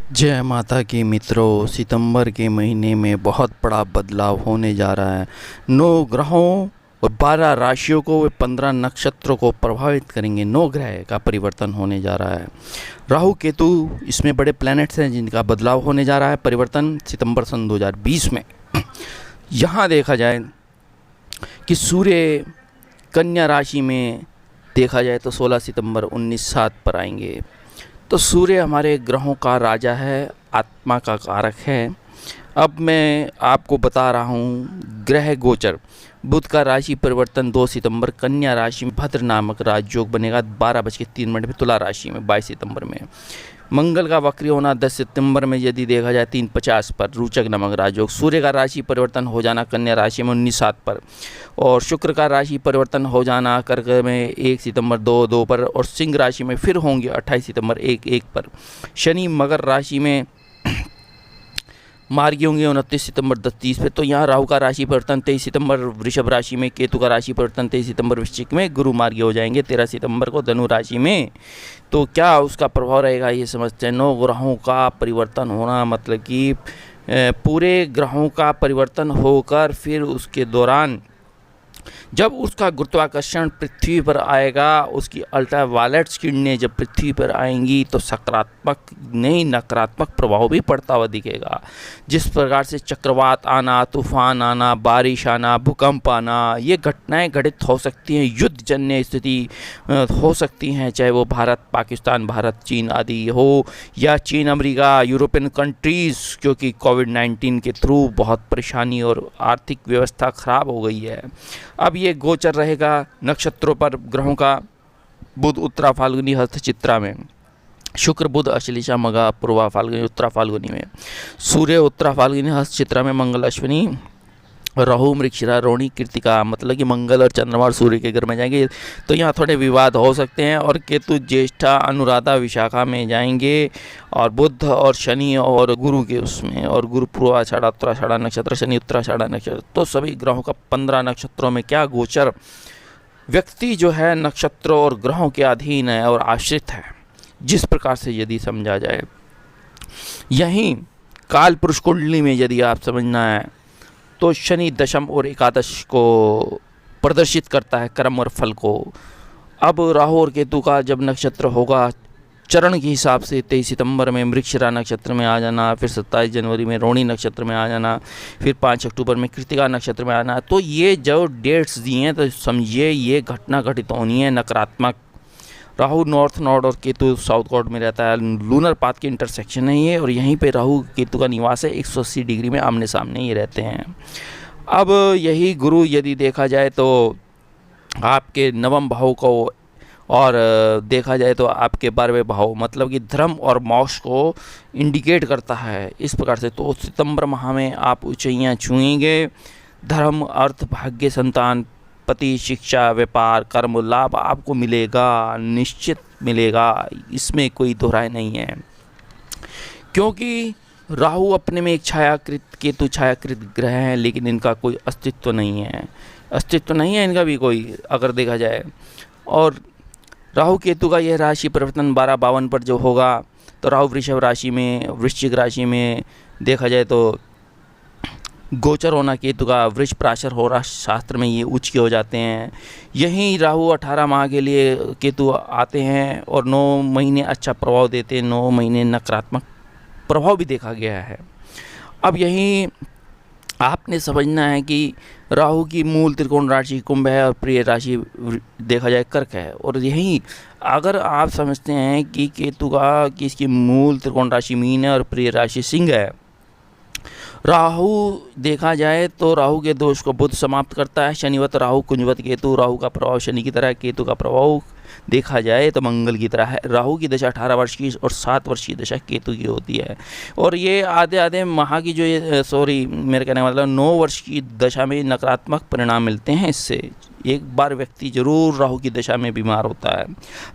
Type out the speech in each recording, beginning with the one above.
जय माता की मित्रों, सितंबर के महीने में बहुत बड़ा बदलाव होने जा रहा है। 9 ग्रहों और 12 राशियों को व 15 नक्षत्रों को प्रभावित करेंगे। 9 ग्रह का परिवर्तन होने जा रहा है। राहु केतु इसमें बड़े प्लैनेट्स हैं जिनका बदलाव होने जा रहा है, परिवर्तन सितंबर सन 2020 में। यहाँ देखा जाए कि सूर्य कन्या राशि में देखा जाए तो 16 सितंबर 1907 पर आएंगे। तो सूर्य हमारे ग्रहों का राजा है, आत्मा का कारक है। अब मैं आपको बता रहा हूँ ग्रह गोचर। बुध का राशि परिवर्तन 2 सितंबर कन्या राशि में भद्र नामक राजयोग बनेगा 12:03 में तुला राशि में 22 सितंबर में। मंगल का वक्री होना 10 सितंबर में यदि देखा जाए 3:50 पर रोचक नामक राजयोग। सूर्य का राशि परिवर्तन हो जाना कन्या राशि में 19:07 पर, और शुक्र का राशि परिवर्तन हो जाना कर्क में 1 सितंबर 2:02 पर, और सिंह राशि में फिर होंगे 28 सितंबर 1:01 पर। शनि मकर राशि में मार्गी होंगे 29 सितंबर 10:30 पे। तो यहाँ राहु का राशि परिवर्तन 23 सितंबर वृषभ राशि में, केतु का राशि परिवर्तन 23 सितंबर वृश्चिक में, गुरु मार्गी हो जाएंगे 13 सितंबर को धनु राशि में। तो क्या उसका प्रभाव रहेगा ये समझते हैं। 9 ग्रहों का परिवर्तन होना मतलब कि पूरे ग्रहों का परिवर्तन होकर फिर उसके दौरान जब उसका गुरुत्वाकर्षण पृथ्वी पर आएगा, उसकी अल्ट्रावायलेट किरणें जब पृथ्वी पर आएंगी तो सकारात्मक नहीं नकारात्मक प्रभाव भी पड़ता हुआ दिखेगा। जिस प्रकार से चक्रवात आना, तूफान आना, बारिश आना, भूकंप आना, ये घटनाएं घटित हो सकती हैं, युद्ध जन्य स्थिति हो सकती हैं, चाहे वो भारत पाकिस्तान, भारत चीन आदि हो, या चीन अमेरिका यूरोपियन कंट्रीज़, क्योंकि कोविड-19 के थ्रू बहुत परेशानी और आर्थिक व्यवस्था ख़राब हो गई है। अब ये गोचर रहेगा नक्षत्रों पर ग्रहों का। बुध उत्तरा फाल्गुनी हस्त चित्रा में, शुक्र बुध अश्लेषा मघा पूर्वा फाल्गुनी उत्तरा फाल्गुनी में, सूर्य उत्तरा फाल्गुनी हस्त चित्रा में, मंगल अश्विनी, राहु मृगशिरा रोहिणी कृतिका, मतलब कि मंगल और चंद्रमा और सूर्य के घर में जाएंगे तो यहाँ थोड़े विवाद हो सकते हैं। और केतु ज्येष्ठा अनुराधा विशाखा में जाएंगे, और बुध और शनि और गुरु के उसमें, और गुरु पूर्वाषाढ़ा उत्तराषाढ़ा नक्षत्र, शनि उत्तराषाढ़ा नक्षत्र। तो सभी ग्रहों का 15 नक्षत्रों में क्या गोचर। व्यक्ति जो है नक्षत्रों और ग्रहों के अधीन है और आश्रित है, जिस प्रकार से यदि समझा जाए। यहीं काल पुरुष कुंडली में यदि आप समझना है तो शनि दशम और एकादश को प्रदर्शित करता है, कर्म और फल को। अब राहु और केतु का जब नक्षत्र होगा चरण के हिसाब से 23 सितंबर में मृगशिरा नक्षत्र में आ जाना, फिर 27 जनवरी में रोहिणी नक्षत्र में आ जाना, फिर 5 अक्टूबर में कृतिका नक्षत्र में आना। तो ये जो डेट्स दिए हैं तो समझिए ये घटना घटित होनी है नकारात्मक। राहु नॉर्थ नॉर्ड और केतु साउथ कॉर्ड में रहता है, लूनर पाथ के इंटरसेक्शन है ये, और यहीं पे राहु केतु का निवास है। 180 डिग्री में आमने सामने ये रहते हैं। अब यही गुरु यदि देखा जाए तो आपके नवम भाव को, और देखा जाए तो आपके 12वें भाव, मतलब कि धर्म और मोक्ष को इंडिकेट करता है इस प्रकार से। तो सितंबर माह में आप ऊंचाइयाँ छुएंगे। धर्म, अर्थ, भाग्य, संतान, पति, शिक्षा, व्यापार, कर्म, लाभ आपको मिलेगा, निश्चित मिलेगा, इसमें कोई दो राय नहीं है। क्योंकि राहु अपने में एक छायाकृत, केतु छायाकृत ग्रह हैं, लेकिन इनका कोई अस्तित्व नहीं है, अस्तित्व नहीं है इनका भी कोई अगर देखा जाए। और राहु केतु का यह राशि परिवर्तन 12:52 पर जो होगा तो राहु वृषभ राशि में, वृश्चिक राशि में देखा जाए तो गोचर होना केतु का, वृष प्राशर हो रहा शास्त्र में ये उच्च के हो जाते हैं। यहीं राहु 18 माह के लिए केतु आते हैं और 9 महीने अच्छा प्रभाव देते हैं, 9 महीने नकारात्मक प्रभाव भी देखा गया है। अब यहीं आपने समझना है कि राहु की मूल त्रिकोण राशि कुंभ है और प्रिय राशि देखा जाए कर्क है। और यहीं अगर आप समझते हैं कि केतु का कि इसकी मूल त्रिकोण राशि मीन है और प्रिय राशि सिंह है, राहु देखा जाए तो राहु के दोष को बुध समाप्त करता है। शनिवत राहु कुंजवत केतु, राहु का प्रभाव शनि की तरह, केतु का प्रभाव देखा जाए तो मंगल की तरह है। राहु की दशा 18 वर्ष की और 7 वर्ष की दशा केतु की होती है। और ये आधे आधे माह की जो ये मेरे कहने का मतलब 9 वर्ष की दशा में नकारात्मक परिणाम मिलते हैं इससे, एक बार व्यक्ति जरूर राहु की दशा में बीमार होता है।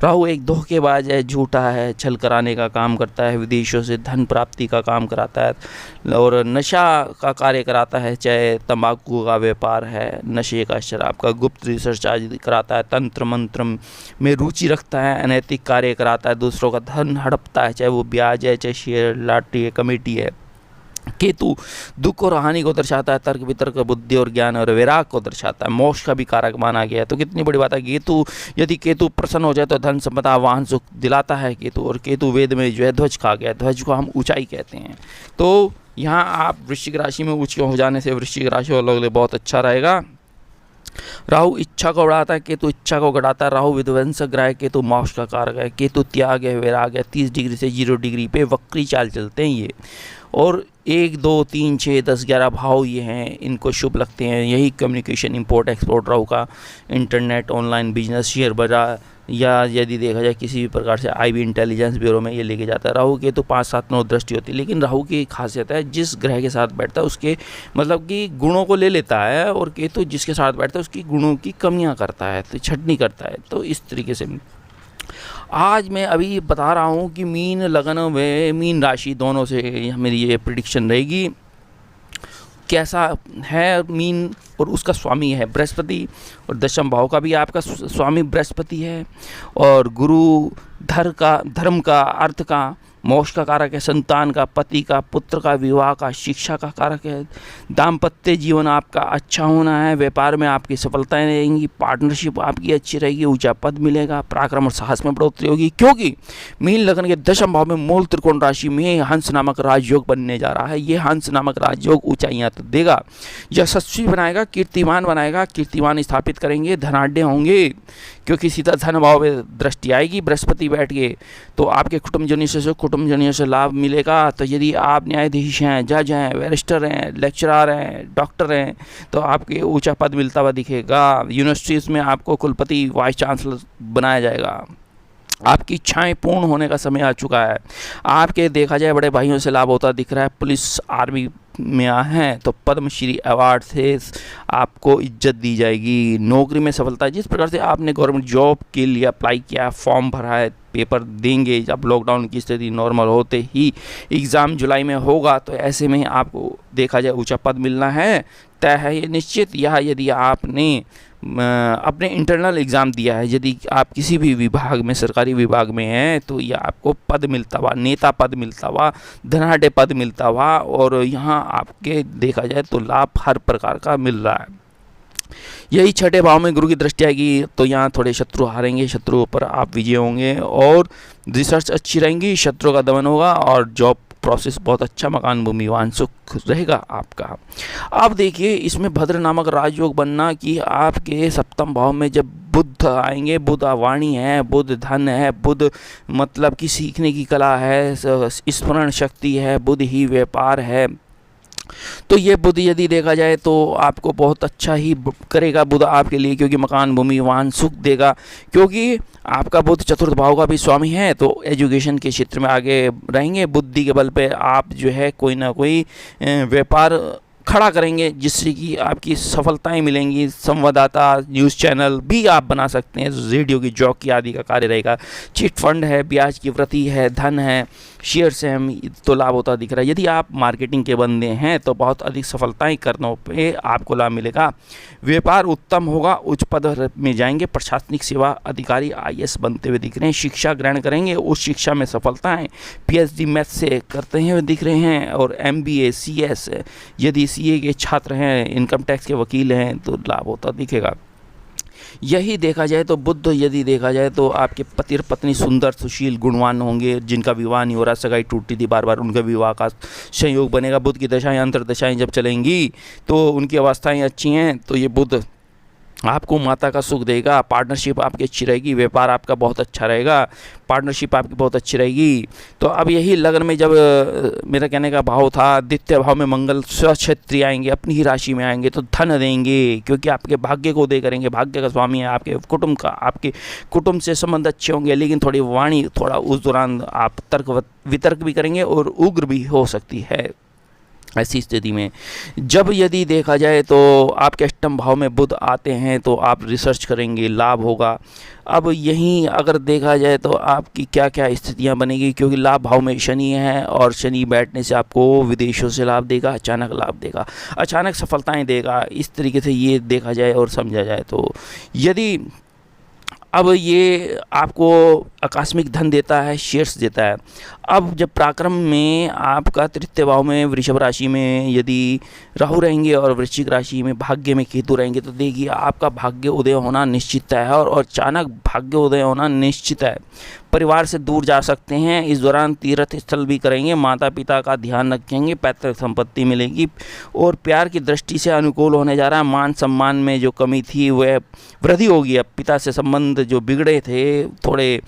राहु एक धोखेबाज है, झूठा है, छल कराने का काम करता है, विदेशों से धन प्राप्ति का काम कराता है और नशा का कार्य कराता है, चाहे तंबाकू का व्यापार है, नशे का, शराब का, गुप्त रिसर्च आदि कराता है, तंत्र मंत्र में रुचि रखता है, अनैतिक कार्य कराता है, दूसरों का धन हड़पता है, चाहे वो ब्याज है, चाहे शेयर, लॉटरी है, कमेटी है। केतु दुख और हानि को दर्शाता है, तर्क वितर्क, बुद्धि और ज्ञान और वैराग को दर्शाता है, मोक्ष का भी कारक माना गया है। तो कितनी बड़ी बात है। केतु, यदि केतु प्रसन्न हो जाए तो धन संपदा वाहन सुख दिलाता है केतु। और केतु वेद में जो है ध्वज कहा गया है, ध्वज को हम ऊंचाई कहते हैं। तो यहाँ आप वृश्चिक राशि में उच्च हो जाने से वृश्चिक राशि वालों के लिए बहुत अच्छा रहेगा। राहु इच्छा को बढ़ाता है, केतु इच्छा को घटाता है। राहु विध्वंसक ग्रह है, केतु मोक्ष का कारक है। केतु त्याग है, वैराग है। 30 डिग्री से 0 डिग्री पे वक्री चाल चलते हैं ये। और 1, 2, 3, 6, 10, 11 भाव ये हैं, इनको शुभ लगते हैं। यही कम्युनिकेशन, इंपोर्ट एक्सपोर्ट राहु का, इंटरनेट, ऑनलाइन बिजनेस, शेयर बाजार, या यदि देखा जाए किसी भी प्रकार से आईबी इंटेलिजेंस ब्यूरो में ये लेके जाता है। राहु के तो 5, 7, 9 दृष्टि होती है, लेकिन राहु की खासियत है जिस ग्रह के साथ बैठता है उसके मतलब कि गुणों को ले लेता है, और केतु जिसके साथ बैठता है उसकी गुणों की कमियां करता है, तो छटनी करता है। तो इस तरीके से आज मैं अभी बता रहा हूँ कि मीन लगन व मीन राशि दोनों से मेरी ये प्रिडिक्शन रहेगी। कैसा है मीन, और उसका स्वामी है बृहस्पति, और दशम भाव का भी आपका स्वामी बृहस्पति है, और गुरु धर्म का, अर्थ का, मोक्ष का कारक है, संतान का, पति का, पुत्र का, विवाह का, शिक्षा का कारक है। दाम्पत्य जीवन आपका अच्छा होना है, व्यापार में आपकी सफलताएं रहेंगी, पार्टनरशिप आपकी अच्छी रहेगी, ऊंचा पद मिलेगा, पराक्रम और साहस में बढ़ोतरी होगी, क्योंकि मीन लगन के दशम भाव में मूल त्रिकोण राशि में हंस नामक राजयोग बनने जा रहा है। ये हंस नामक राजयोग ऊंचाइयां तो देगा, यशस्वी बनाएगा, कीर्तिमान बनाएगा, कीर्तिमान स्थापित करेंगे, धनाढ्य होंगे, क्योंकि सीधा धन भाव में दृष्टि आएगी बृहस्पति बैठ के। तो आपके कुटुंबजनियों से लाभ मिलेगा। तो यदि आप न्यायाधीश हैं, जज हैं, बैरिस्टर हैं, लेक्चरर हैं, डॉक्टर हैं, तो आपके ऊंचा पद मिलता हुआ दिखेगा। यूनिवर्सिटीज़ में आपको कुलपति, वाइस चांसलर बनाया जाएगा। आपकी इच्छाएं पूर्ण होने का समय आ चुका है। आपके देखा जाए बड़े भाइयों से लाभ होता दिख रहा है। पुलिस, आर्मी में हैं तो पद्मश्री अवार्ड से आपको इज्जत दी जाएगी। नौकरी में सफलता, जिस प्रकार से आपने गवर्नमेंट जॉब के लिए अप्लाई किया, फॉर्म भरा है, पेपर देंगे, जब लॉकडाउन की स्थिति नॉर्मल होते ही एग्ज़ाम जुलाई में होगा, तो ऐसे में आपको देखा जाए ऊंचा पद मिलना है, तय है ये निश्चित। यह यदि आपने अपने इंटरनल एग्ज़ाम दिया है, यदि आप किसी भी विभाग में, सरकारी विभाग में हैं, तो यह आपको पद मिलता हुआ, नेता पद मिलता हुआ, धनाढ़ पद मिलता हुआ, और यहाँ आपके देखा जाए तो लाभ हर प्रकार का मिल रहा है। यही छठे भाव में गुरु की दृष्टि आएगी, तो यहाँ थोड़े शत्रु हारेंगे, शत्रुओं पर आप विजय होंगे, और रिसर्च अच्छी रहेंगी, शत्रुओं का दमन होगा, और जॉब प्रोसेस बहुत अच्छा, मकान भूमि वाहन सुख रहेगा आपका। अब देखिए इसमें भद्र नामक राजयोग बनना कि आपके सप्तम भाव में जब बुध आएंगे, बुध वाणी है, बुध धन है, बुध मतलब कि सीखने की कला है, स्मरण शक्ति है, बुध ही व्यापार है। तो ये बुध यदि देखा जाए तो आपको बहुत अच्छा ही करेगा बुध आपके लिए, क्योंकि मकान भूमि वाहन सुख देगा, क्योंकि आपका बुध चतुर्थ भाव का भी स्वामी है। तो एजुकेशन के क्षेत्र में आगे रहेंगे, बुद्धि के बल पे आप जो है कोई ना कोई व्यापार खड़ा करेंगे, जिससे कि आपकी सफलताएं मिलेंगी। संवाददाता, न्यूज़ चैनल भी आप बना सकते हैं, रेडियो की जॉकी आदि का कार्य रहेगा। चिट फंड है, ब्याज की वृद्धि है, धन है, शेयर्स हैं, तो लाभ होता दिख रहा है। यदि आप मार्केटिंग के बंदे हैं तो बहुत अधिक सफलताएं करने पे आपको लाभ मिलेगा। व्यापार उत्तम होगा, उच्च पद में जाएंगे, प्रशासनिक सेवा अधिकारी IAS बनते हुए दिख रहे हैं। शिक्षा ग्रहण करेंगे, उस शिक्षा में सफलताएं PhD मैथ से करते हुए दिख रहे हैं, और MBA CS यदि CA के छात्र हैं, इनकम टैक्स के वकील हैं, तो लाभ होता दिखेगा। यही देखा जाए तो बुध यदि देखा जाए तो आपके पति और पत्नी सुंदर, सुशील, गुणवान होंगे। जिनका विवाह नहीं हो रहा, सगाई टूटी थी बार बार, उनका विवाह का संयोग बनेगा। बुध की दशाएं, अंतर्दशाएं जब चलेंगी तो उनकी अवस्थाएं अच्छी हैं, तो ये बुध आपको माता का सुख देगा। पार्टनरशिप आपकी अच्छी रहेगी, व्यापार आपका बहुत अच्छा रहेगा, पार्टनरशिप आपकी बहुत अच्छी रहेगी। तो अब यही लगन में जब मेरा कहने का भाव था, द्वितीय भाव में मंगल स्वक्षेत्री आएंगे, अपनी ही राशि में आएंगे, तो धन देंगे, क्योंकि आपके भाग्य को दे करेंगे। भाग्य का स्वामी है आपके कुटुंब का, आपके कुटुंब से संबंध अच्छे होंगे, लेकिन थोड़ी वाणी थोड़ा उस दौरान आप तर्क वितर्क भी करेंगे और उग्र भी हो सकती है। ऐसी स्थिति में जब यदि देखा जाए तो आपके अष्टम भाव में बुध आते हैं तो आप रिसर्च करेंगे, लाभ होगा। अब यहीं अगर देखा जाए तो आपकी क्या क्या स्थितियां बनेगी, क्योंकि लाभ भाव में शनि है और शनि बैठने से आपको विदेशों से लाभ देगा, अचानक लाभ देगा, अचानक सफलताएं देगा। इस तरीके से ये देखा जाए और समझा जाए तो यदि अब ये आपको आकस्मिक धन देता है, शेयर्स देता है। अब जब पराक्रम में आपका तृतीय भाव में वृषभ राशि में यदि राहु रहेंगे और वृश्चिक राशि में भाग्य में केतु रहेंगे तो देखिए आपका भाग्य उदय होना निश्चित है और अचानक भाग्य उदय होना निश्चित है। परिवार से दूर जा सकते हैं, इस दौरान तीर्थ स्थल भी करेंगे, माता पिता का ध्यान रखेंगे, पैतृक संपत्ति मिलेगी और प्यार की दृष्टि से अनुकूल होने जा रहा है। मान सम्मान में जो कमी थी वह वृद्धि होगी। अब पिता से संबंध जो बिगड़े थे थोड़े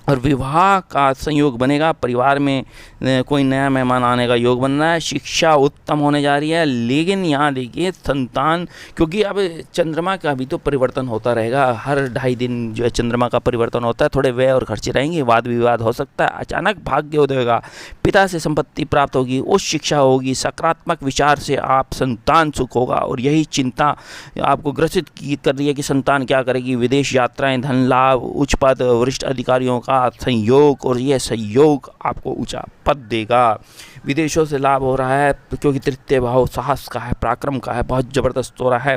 और विवाह का संयोग बनेगा। परिवार में कोई नया मेहमान आने का योग बन रहा है। शिक्षा उत्तम होने जा रही है, लेकिन यहाँ देखिए संतान, क्योंकि अब चंद्रमा का भी तो परिवर्तन होता रहेगा, हर 2.5 दिन जो है चंद्रमा का परिवर्तन होता है। थोड़े व्यय और खर्चे रहेंगे, वाद विवाद हो सकता है, अचानक भाग्य उदय होगा, पिता से संपत्ति प्राप्त होगी, उच्च शिक्षा होगी, सकारात्मक विचार से आप संतान सुख होगा। और यही चिंता आपको ग्रसित कर रही है कि संतान क्या करेगी। विदेश यात्राएं, धन लाभ, उच्च पद, वरिष्ठ अधिकारियों का संयोग, और यह संयोग आपको ऊंचा पद देगा। विदेशों से लाभ हो रहा है क्योंकि तृतीय भाव साहस का है, पराक्रम का है, बहुत ज़बरदस्त हो रहा है,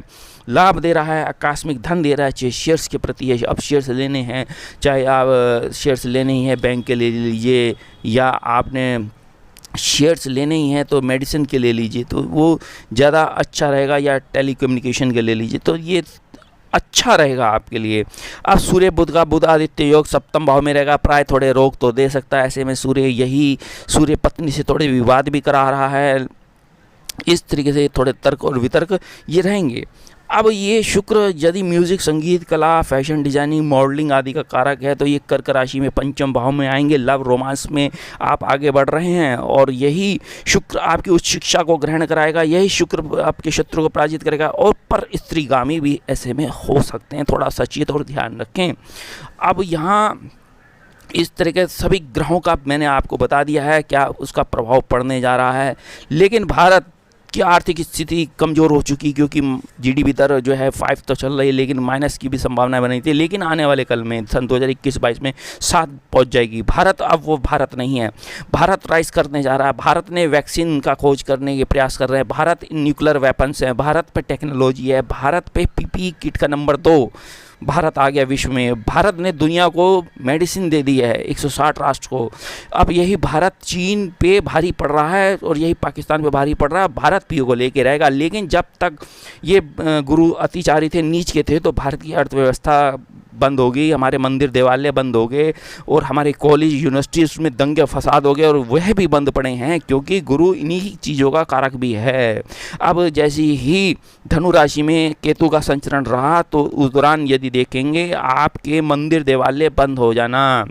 लाभ दे रहा है, आकस्मिक धन दे रहा है। चाहे शेयर्स के प्रति अब शेयर्स लेने हैं, चाहे आप शेयर्स लेने ही हैं बैंक के ले लीजिए, या आपने शेयर्स लेने ही हैं तो मेडिसिन के ले लीजिए तो वो ज़्यादा अच्छा रहेगा, या टेलीकम्युनिकेशन के ले लीजिए तो ये अच्छा रहेगा आपके लिए। अब सूर्य बुध का बुध आदित्य योग सप्तम भाव में रहेगा, प्राय थोड़े रोग तो दे सकता है। ऐसे में सूर्य पत्नी से थोड़े विवाद भी करा रहा है। इस तरीके से थोड़े तर्क और वितर्क ये रहेंगे। अब ये शुक्र यदि म्यूज़िक, संगीत, कला, फैशन डिजाइनिंग, मॉडलिंग आदि का कारक है तो ये कर्क राशि में पंचम भाव में आएंगे। लव रोमांस में आप आगे बढ़ रहे हैं और यही शुक्र आपकी उच्च शिक्षा को ग्रहण कराएगा, यही शुक्र आपके शत्रु को पराजित करेगा। और पर स्त्रीगामी भी ऐसे में हो सकते हैं, थोड़ा सचेत और ध्यान रखें। अब यहाँ इस तरह के सभी ग्रहों का मैंने आपको बता दिया है क्या उसका प्रभाव पड़ने जा रहा है। लेकिन भारत की आर्थिक स्थिति कमज़ोर हो चुकी, क्योंकि जीडीपी दर जो है 5 तो चल रही है, लेकिन माइनस की भी संभावना बनी थी। लेकिन आने वाले कल में सन 2021-22 में 7 पहुंच जाएगी। भारत अब वो भारत नहीं है, भारत राइज करने जा रहा है। भारत ने वैक्सीन का खोज करने के प्रयास कर रहे हैं, भारत न्यूक्लियर वेपन्स है, भारत पे टेक्नोलॉजी है, भारत पे पीपीई किट का नंबर 2 भारत आ गया विश्व में। भारत ने दुनिया को मेडिसिन दे दी है 160 राष्ट्र को। अब यही भारत चीन पे भारी पड़ रहा है और यही पाकिस्तान पे भारी पड़ रहा है। भारत पीओ को लेके रहेगा, लेकिन जब तक ये गुरु अतिचारी थे, नीच के थे, तो भारत की अर्थव्यवस्था बंद हो गई, हमारे मंदिर देवालय बंद हो गए और हमारे कॉलेज यूनिवर्सिटी उसमें दंगे फसाद हो गए और वह भी बंद पड़े हैं, क्योंकि गुरु इन्हीं चीज़ों का कारक भी है। अब जैसी ही धनु राशि में केतु का संचरण रहा तो उस दौरान यदि देखेंगे आपके मंदिर देवालय बंद हो जाना।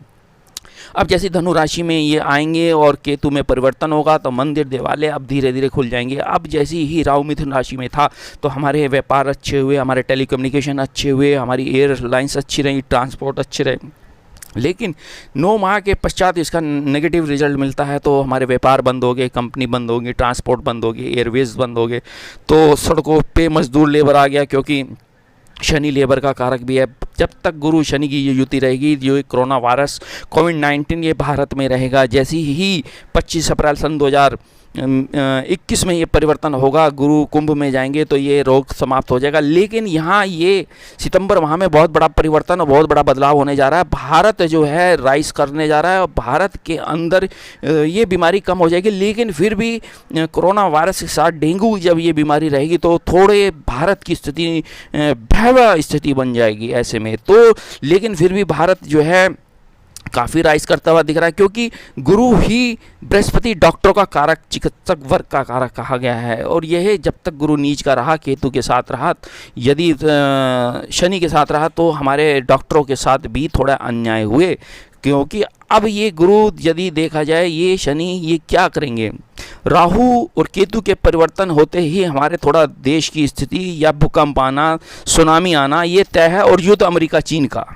अब जैसे धनु राशि में ये आएंगे और केतु में परिवर्तन होगा तो मंदिर देवालय अब धीरे धीरे खुल जाएंगे। अब जैसे ही राहु मिथुन राशि में था तो हमारे व्यापार अच्छे हुए, हमारे टेलीकम्युनिकेशन अच्छे हुए, हमारी एयरलाइंस अच्छी रही, ट्रांसपोर्ट अच्छे रहे। लेकिन 9 माह के पश्चात इसका नेगेटिव रिजल्ट मिलता है, तो हमारे व्यापार बंद हो गए, कंपनी बंद हो गई, ट्रांसपोर्ट बंद हो गए, एयरवेज बंद हो गए, तो सड़कों पे मजदूर लेबर आ गया, क्योंकि शनि लेबर का कारक भी है। जब तक गुरु शनि की ये युति रहेगी, जो कोरोना वायरस कोविड-19 ये भारत में रहेगा। जैसे ही 25 अप्रैल सन 2021 में ये परिवर्तन होगा, गुरु कुंभ में जाएंगे तो ये रोग समाप्त हो जाएगा। लेकिन यहाँ ये सितंबर माह में बहुत बड़ा परिवर्तन और बहुत बड़ा बदलाव होने जा रहा है। भारत जो है राइज करने जा रहा है और भारत के अंदर ये बीमारी कम हो जाएगी। लेकिन फिर भी कोरोना वायरस के साथ डेंगू जब ये बीमारी रहेगी तो थोड़े भारत की स्थिति भयावह स्थिति बन जाएगी ऐसे में। तो लेकिन फिर भी भारत जो है काफ़ी राइज करता हुआ दिख रहा है, क्योंकि गुरु ही बृहस्पति डॉक्टरों का कारक, चिकित्सक वर्ग का कारक कहा गया है। और यह जब तक गुरु नीच का रहा, केतु के साथ रहा, यदि शनि के साथ रहा तो हमारे डॉक्टरों के साथ भी थोड़ा अन्याय हुए। क्योंकि अब ये गुरु यदि देखा जाए, ये शनि ये क्या करेंगे, राहु और केतु के परिवर्तन होते ही हमारे थोड़ा देश की स्थिति या भूकंप आना, सुनामी आना ये तय है, और युद्ध अमेरिका चीन का।